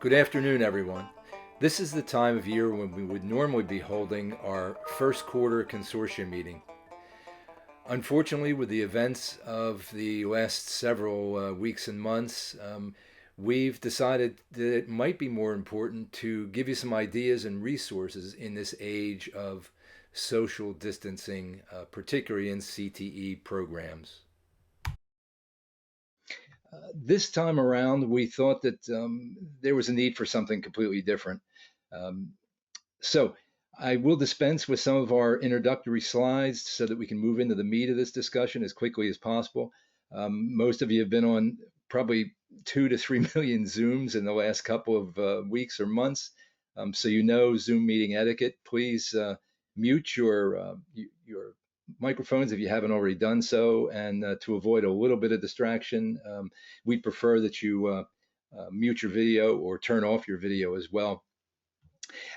Good afternoon, everyone. This is the time of year when we would normally be holding our first quarter consortium meeting. Unfortunately, with the events of the last several weeks and months, we've decided that it might be more important to give you some ideas and resources in this age of social distancing, particularly in CTE programs. This time around, we thought that there was a need for something completely different. Um, so I will dispense with some of our introductory slides so that we can move into the meat of this discussion as quickly as possible. Most of you have been on probably 2 to 3 million Zooms in the last couple of weeks or months. So you know Zoom meeting etiquette. Please mute your microphones if you haven't already done so, and to avoid a little bit of distraction, we'd prefer that you mute your video or turn off your video as well.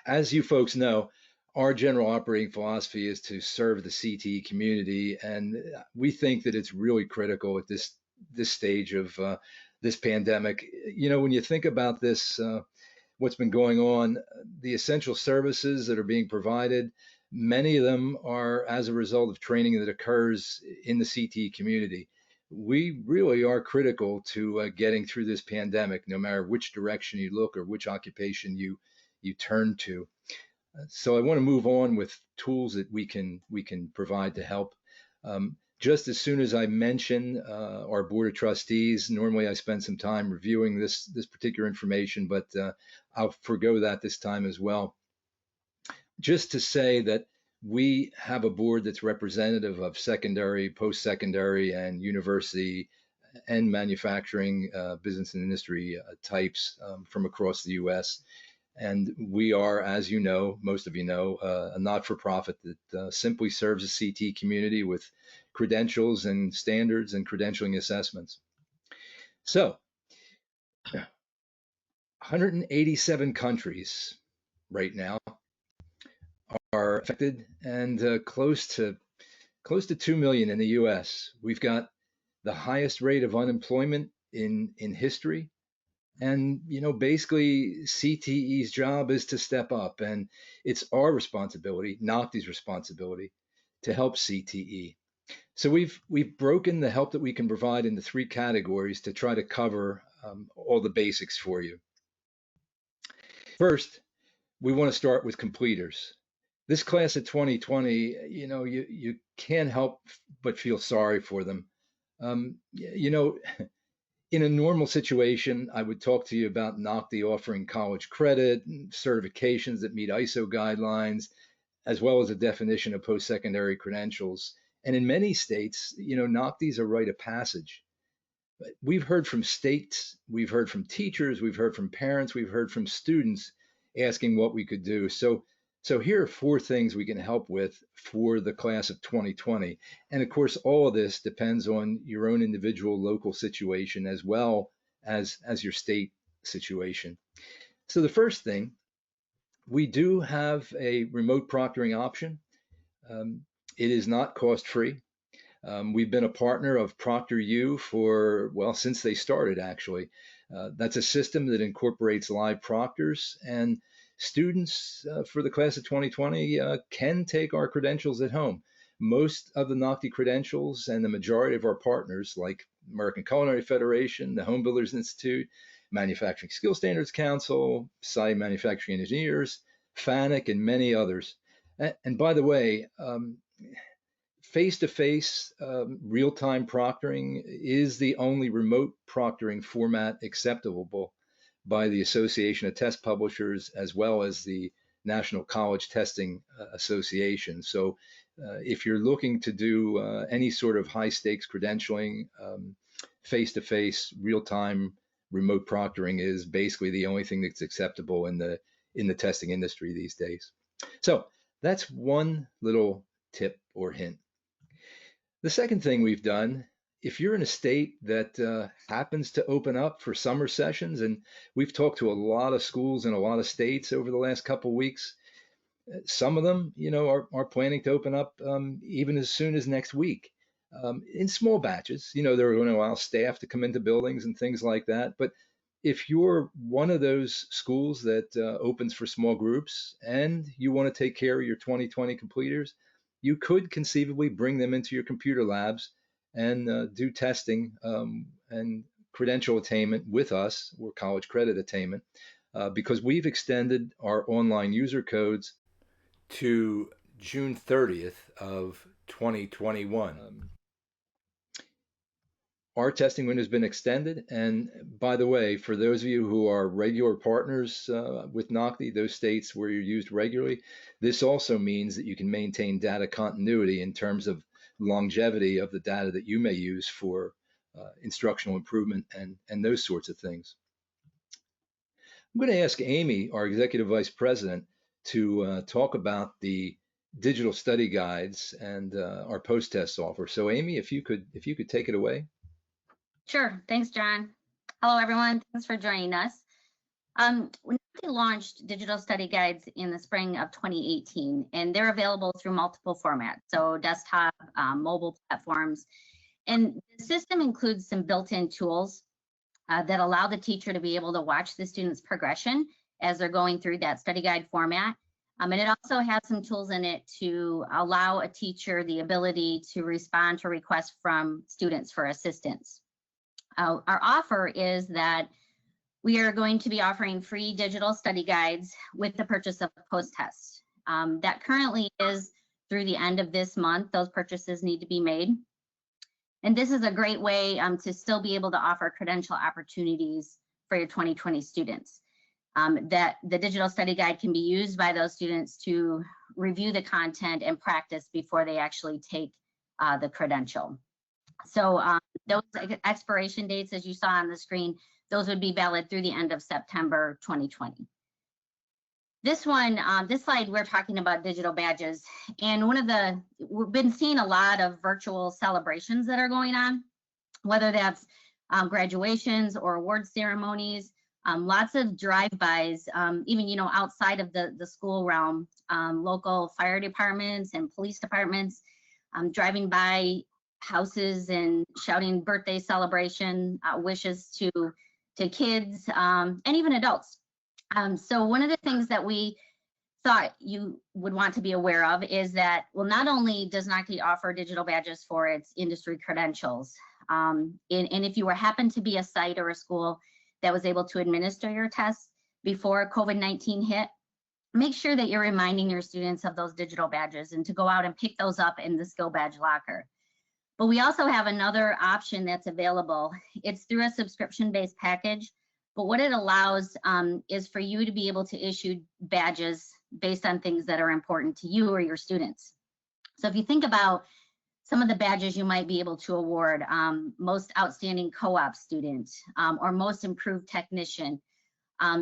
As you folks know, our general operating philosophy is to serve the CTE community, and we think that it's really critical at this stage of this pandemic. You know, when you think about this, what's been going on, the essential services that are being provided, many of them are as a result of training that occurs in the CTE community. We really are critical to getting through this pandemic, no matter which direction you look or which occupation you turn to. So I want to move on with tools that we can provide to help. Just as soon as I mention our Board of Trustees, normally I spend some time reviewing this particular information, but I'll forgo that this time as well. Just to say that we have a board that's representative of secondary, post-secondary, and university and manufacturing, business and industry types from across the U.S. And we are, as you know, most of you know, a not-for-profit that simply serves the CTE community with credentials and standards and credentialing assessments. So, 187 countries right now are affected, and close to 2 million in the U.S. We've got the highest rate of unemployment in history. And, you know, basically CTE's job is to step up, and it's our responsibility, NOCTI's responsibility, to help CTE. So we've broken the help that we can provide into 3 categories to try to cover all the basics for you. First, we want to start with completers. This class of 2020, you know, you can't help but feel sorry for them. You know, in a normal situation, I would talk to you about NOCTI offering college credit, certifications that meet ISO guidelines, as well as a definition of post-secondary credentials. And in many states, you know, NOCTI is a rite of passage. But we've heard from states, we've heard from teachers, we've heard from parents, we've heard from students asking what we could do. So here are 4 things we can help with for the class of 2020. And of course, all of this depends on your own individual local situation as well as your state situation. So the first thing, we do have a remote proctoring option. It is not cost-free. We've been a partner of ProctorU for, well, since they started, actually. That's a system that incorporates live proctors, and students for the class of 2020 can take our credentials at home. Most of the NOCTI credentials and the majority of our partners, like American Culinary Federation, the Home Builders Institute, Manufacturing Skill Standards Council, Society of Manufacturing Engineers, FANUC, and many others. And by the way, face-to-face real-time proctoring is the only remote proctoring format acceptable by the Association of Test Publishers, as well as the National College Testing Association. So if you're looking to do any sort of high-stakes credentialing, face-to-face real-time remote proctoring is basically the only thing that's acceptable in the testing industry these days. So that's one little tip or hint. The second thing we've done, if you're in a state that happens to open up for summer sessions, and we've talked to a lot of schools in a lot of states over the last couple of weeks, some of them, you know, are planning to open up even as soon as next week in small batches. You know, they're going to allow staff to come into buildings and things like that. But if you're one of those schools that opens for small groups and you want to take care of your 2020 completers, you could conceivably bring them into your computer labs and do testing and credential attainment with us, or college credit attainment, because we've extended our online user codes to June 30th of 2021. Our testing window has been extended. And by the way, for those of you who are regular partners with NOCTI, those states where you're used regularly, this also means that you can maintain data continuity in terms of longevity of the data that you may use for instructional improvement and those sorts of things. I'm going to ask Amy, our Executive Vice President, to talk about the digital study guides and our post-test offer. So Amy, if you could take it away. Sure. Thanks, John. Hello, everyone. Thanks for joining us. We launched digital study guides in the spring of 2018, and they're available through multiple formats, so desktop, mobile platforms. And the system includes some built-in tools that allow the teacher to be able to watch the student's progression as they're going through that study guide format. And it also has some tools in it to allow a teacher the ability to respond to requests from students for assistance. Our offer is that we are going to be offering free digital study guides with the purchase of a post-test. That currently is through the end of this month. Those purchases need to be made. And this is a great way to still be able to offer credential opportunities for your 2020 students. That the digital study guide can be used by those students to review the content and practice before they actually take the credential. So those expiration dates, as you saw on the screen, those would be valid through the end of September 2020. This slide, we're talking about digital badges. And we've been seeing a lot of virtual celebrations that are going on, whether that's graduations or award ceremonies, lots of drive-bys, even, outside of the school realm, local fire departments and police departments, driving by houses and shouting birthday celebration wishes to kids and even adults. So one of the things that we thought you would want to be aware of is that, well, not only does NOCTI offer digital badges for its industry credentials, and if you happen to be a site or a school that was able to administer your tests before COVID-19 hit, make sure that you're reminding your students of those digital badges and to go out and pick those up in the skill badge locker. But we also have another option that's available. It's through a subscription-based package, but what it allows is for you to be able to issue badges based on things that are important to you or your students. So if you think about some of the badges you might be able to award, most outstanding co-op student, or most improved technician,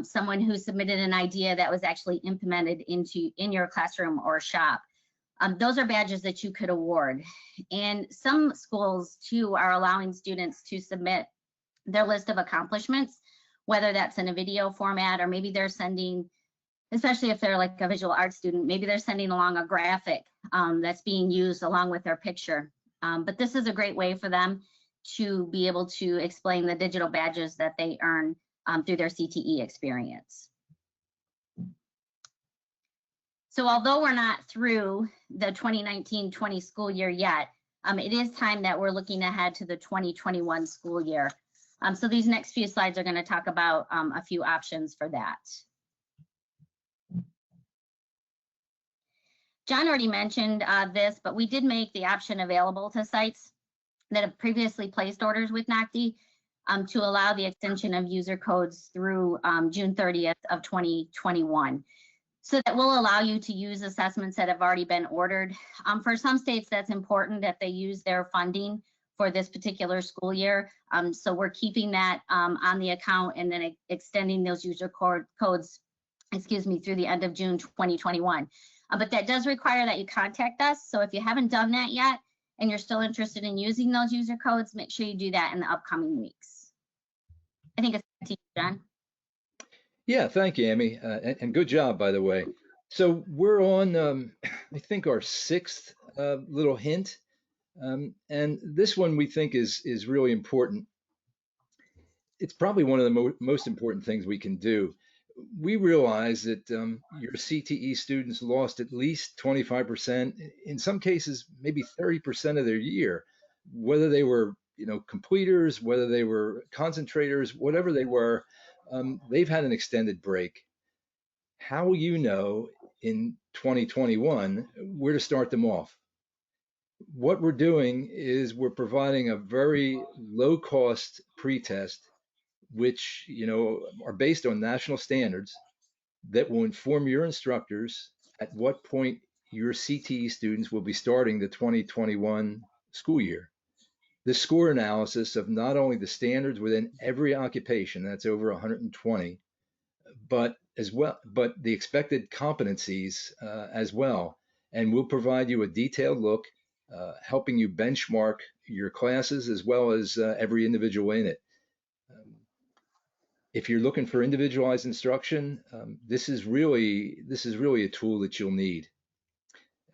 someone who submitted an idea that was actually implemented in your classroom or shop. Those are badges that you could award. And some schools too are allowing students to submit their list of accomplishments, whether that's in a video format, or maybe they're sending, especially if they're like a visual arts student, maybe they're sending along a graphic that's being used along with their picture. But this is a great way for them to be able to explain the digital badges that they earn through their CTE experience. So although we're not through the 2019-20 school year yet, it is time that we're looking ahead to the 2021 school year. So these next few slides are going to talk about a few options for that. John already mentioned this, but we did make the option available to sites that have previously placed orders with NOCTI to allow the extension of user codes through June 30th of 2021. So that will allow you to use assessments that have already been ordered. For some states, that's important that they use their funding for this particular school year. So we're keeping that on the account and then extending those user codes, through the end of June 2021. But that does require that you contact us. So if you haven't done that yet and you're still interested in using those user codes, make sure you do that in the upcoming weeks. I think it's to you, John. Yeah, thank you, Amy, and good job, by the way. So we're on, I think, our sixth little hint, and this one we think is really important. it's probably one of the most important things we can do. We realize that your CTE students lost at least 25%, in some cases, maybe 30% of their year, whether they were, completers, whether they were concentrators, whatever they were, they've had an extended break. How will you know in 2021 where to start them off? What we're doing is we're providing a very low cost pretest, which are based on national standards that will inform your instructors at what point your CTE students will be starting the 2021 school year. This score analysis of not only the standards within every occupation, that's over 120, but the expected competencies as well. And we'll provide you a detailed look, helping you benchmark your classes as well as every individual in it. If you're looking for individualized instruction, this is really a tool that you'll need.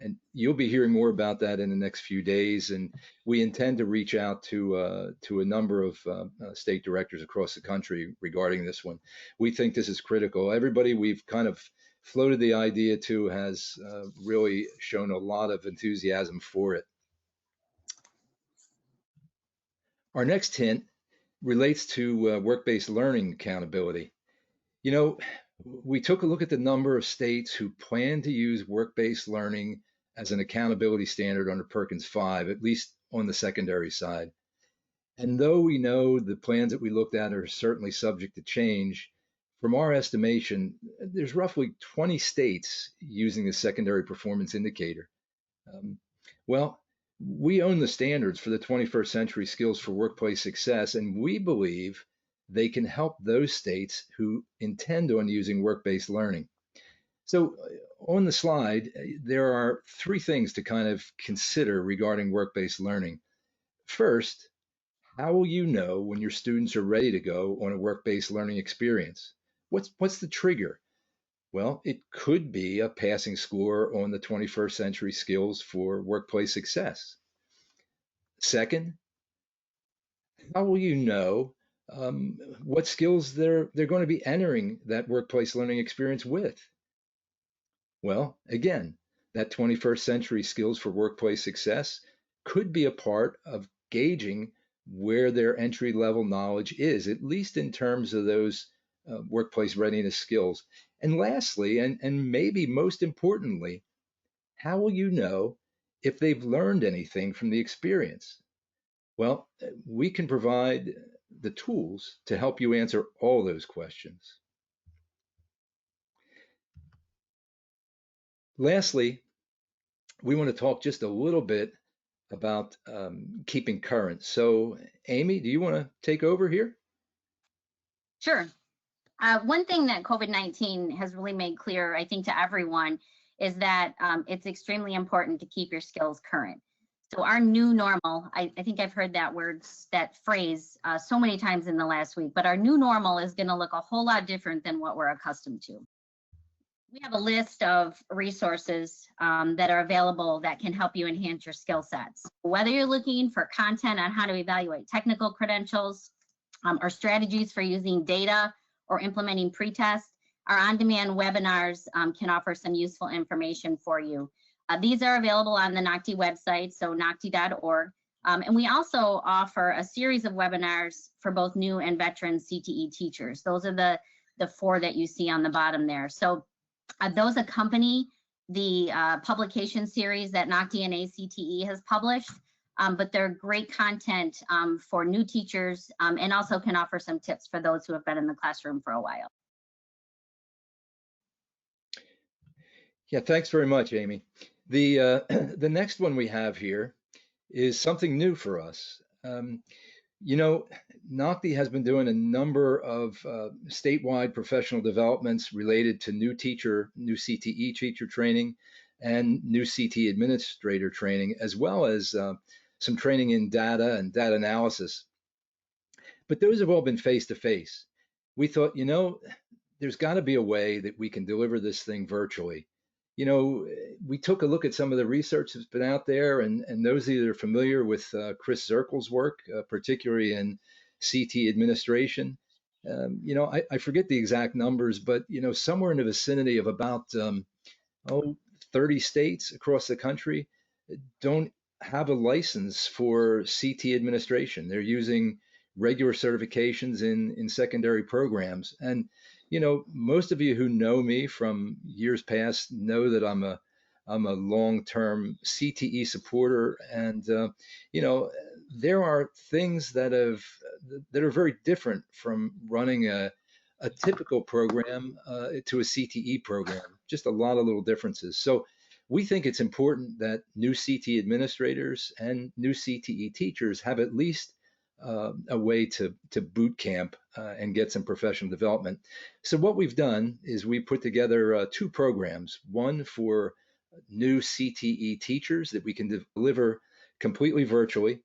And you'll be hearing more about that in the next few days. And we intend to reach out to a number of state directors across the country regarding this one. We think this is critical. Everybody we've kind of floated the idea to has really shown a lot of enthusiasm for it. Our next hint relates to work-based learning accountability. We took a look at the number of states who plan to use work-based learning as an accountability standard under Perkins 5, at least on the secondary side. And though we know the plans that we looked at are certainly subject to change, from our estimation, there's roughly 20 states using the secondary performance indicator. Well, we own the standards for the 21st century skills for workplace success, and we believe they can help those states who intend on using work-based learning. So on the slide, there are three things to kind of consider regarding work-based learning. First, how will you know when your students are ready to go on a work-based learning experience? What's the trigger? Well, it could be a passing score on the 21st century skills for workplace success. Second, how will you know what skills they're going to be entering that workplace learning experience with? Well, again, that 21st century skills for workplace success could be a part of gauging where their entry level knowledge is, at least in terms of those workplace readiness skills. And lastly, and maybe most importantly, how will you know if they've learned anything from the experience? Well, we can provide the tools to help you answer all those questions. Lastly, we want to talk just a little bit about keeping current. So, Amy, do you want to take over here? Sure. One thing that COVID-19 has really made clear, I think, to everyone is that it's extremely important to keep your skills current. So our new normal, I think I've heard that phrase so many times in the last week, but our new normal is going to look a whole lot different than what we're accustomed to. We have a list of resources that are available that can help you enhance your skill sets. Whether you're looking for content on how to evaluate technical credentials or strategies for using data or implementing pretest, our on-demand webinars can offer some useful information for you. These are available on the NOCTI website, so nocti.org. And we also offer a series of webinars for both new and veteran CTE teachers. Those are the four that you see on the bottom there. So those accompany the publication series that NOCTI and ACTE has published, but they're great content for new teachers and also can offer some tips for those who have been in the classroom for a while. Yeah, thanks very much, Amy. The next one we have here is something new for us. NOCTI has been doing a number of statewide professional developments related to new CTE teacher training and new CTE administrator training, as well as some training in data and data analysis. But those have all been face-to-face. We thought, there's got to be a way that we can deliver this thing virtually. We took a look at some of the research that's been out there, and those that are familiar with Chris Zirkel's work, particularly in CTE administration. I forget the exact numbers, but somewhere in the vicinity of about 30 states across the country don't have a license for CT administration. They're using regular certifications in secondary programs. And, most of you who know me from years past know that I'm a long-term CTE supporter. And, there are things that are very different from running a typical program to a CTE program, just a lot of little differences. So we think it's important that new CTE administrators and new CTE teachers have at least a way to boot camp and get some professional development. So what we've done is we put together two programs, one for new CTE teachers that we can deliver completely virtually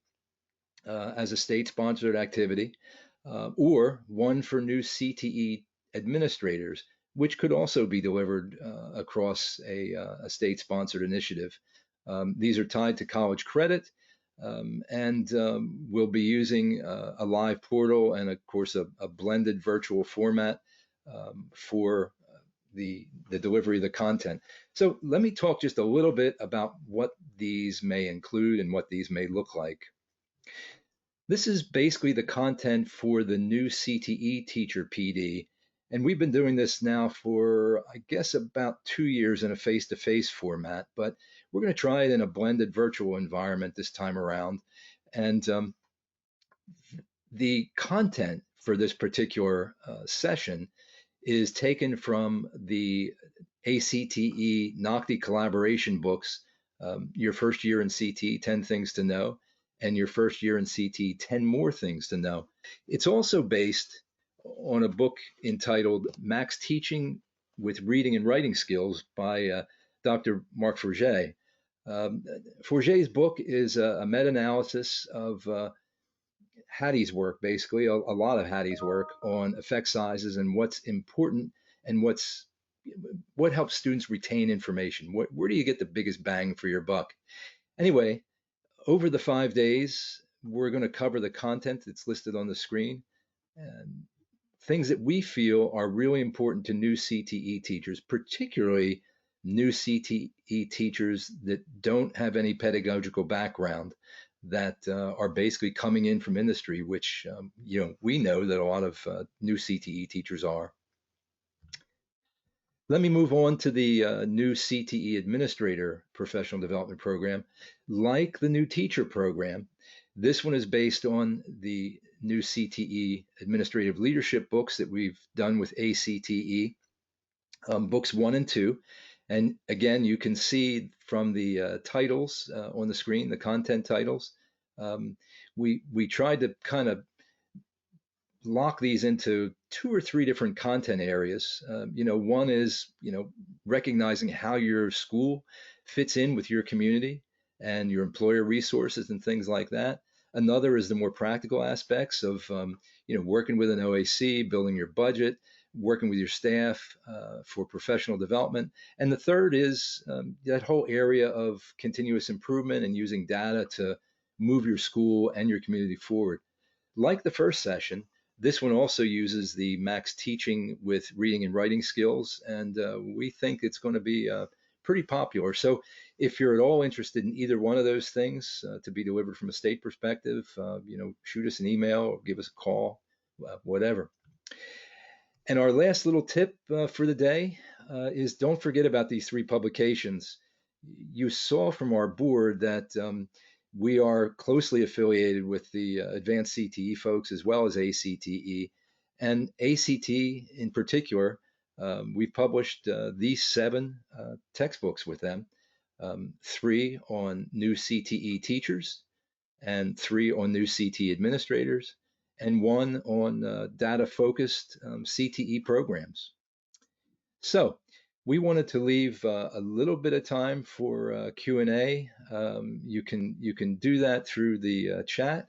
as a state-sponsored activity, or one for new CTE administrators, which could also be delivered across a state-sponsored initiative. These are tied to college credit, and we'll be using a live portal and, of course, a blended virtual format for the delivery of the content. So let me talk just a little bit about what these may include and what these may look like. This is basically the content for the new CTE Teacher PD. And we've been doing this now for, I guess, about 2 years in a face-to-face format, but we're going to try it in a blended virtual environment this time around. And the content for this particular session is taken from the ACTE NOCTI collaboration books, Your First Year in CTE, 10 Things to Know, and Your First Year in CTE, 10 More Things to Know. It's also based on a book entitled Max Teaching with Reading and Writing Skills by Dr. Mark Forget. Forget's book is a meta-analysis of Hattie's work, basically, a lot of Hattie's work on effect sizes and what's important and what helps students retain information. Where do you get the biggest bang for your buck? Anyway, over the 5 days, we're going to cover the content that's listed on the screen and things that we feel are really important to new CTE teachers, particularly new CTE teachers that don't have any pedagogical background, that are basically coming in from industry, which we know that a lot of new CTE teachers are. Let me move on to the new CTE Administrator Professional Development Program. Like the new teacher program, this one is based on the new CTE Administrative Leadership books that we've done with ACTE, books 1 and 2. And again, you can see from the titles on the screen, the content titles. We tried to kind of lock these into 2 or 3 different content areas. One is, recognizing how your school fits in with your community and your employer resources and things like that. Another is the more practical aspects of, working with an OAC, building your budget, working with your staff for professional development. And the third is that whole area of continuous improvement and using data to move your school and your community forward. Like the first session, this one also uses the Max Teaching with Reading and Writing Skills, and we think it's going to be pretty popular. So if you're at all interested in either one of those things to be delivered from a state perspective, shoot us an email or give us a call, whatever. And our last little tip for the day is don't forget about these 3 publications. You saw from our board that we are closely affiliated with the advanced CTE folks as well as ACTE. And ACT in particular, we've published these 7 textbooks with them, 3 on new CTE teachers and 3 on new CTE administrators, and 1 on data-focused CTE programs. So we wanted to leave a little bit of time for Q&A. You can do that through the chat,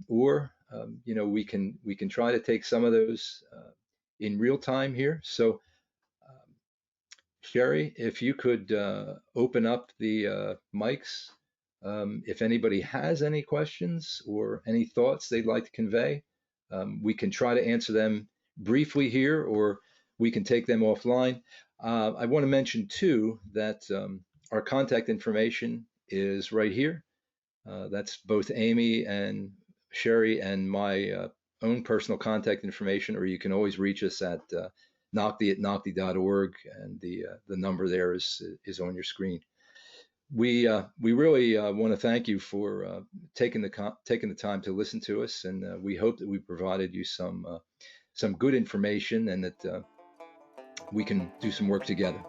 or we can try to take some of those in real time here. So Sherry, if you could open up the mics If anybody has any questions or any thoughts they'd like to convey, we can try to answer them briefly here, or we can take them offline. I want to mention too that our contact information is right here. That's both Amy and Sherry and my own personal contact information, or you can always reach us at NOCTI@NOCTI.org, and the number there is on your screen. We really want to thank you for taking the time to listen to us, and we hope that we provided you some good information, and that we can do some work together.